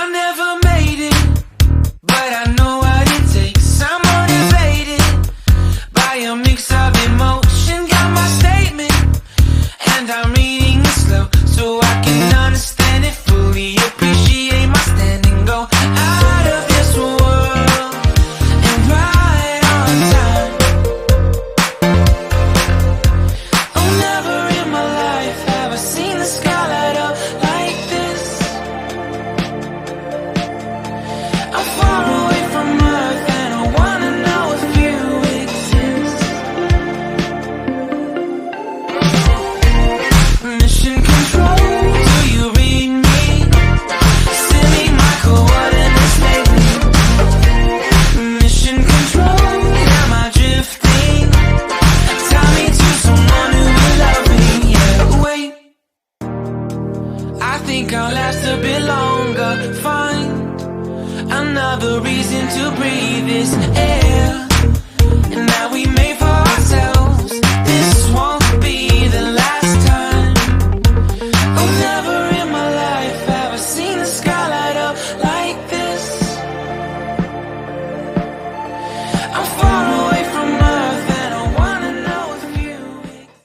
I never made it, but I know what it takes. I'm motivated by a mix of emotion. Got my statement, and I'm reading it slow so I can understand it fully. Appreciate my standing, go out of this world and right on time. Oh, never in my life have I seen the sky light up like this. I'm far away from Earth and I wanna know if you exist. Mission control, do you read me? Send me my coordinates lately. Mission control, am I drifting? Tie me to someone who will love me. Yeah, wait, I think I'll last a bit longer. Find another reason to breathe this air.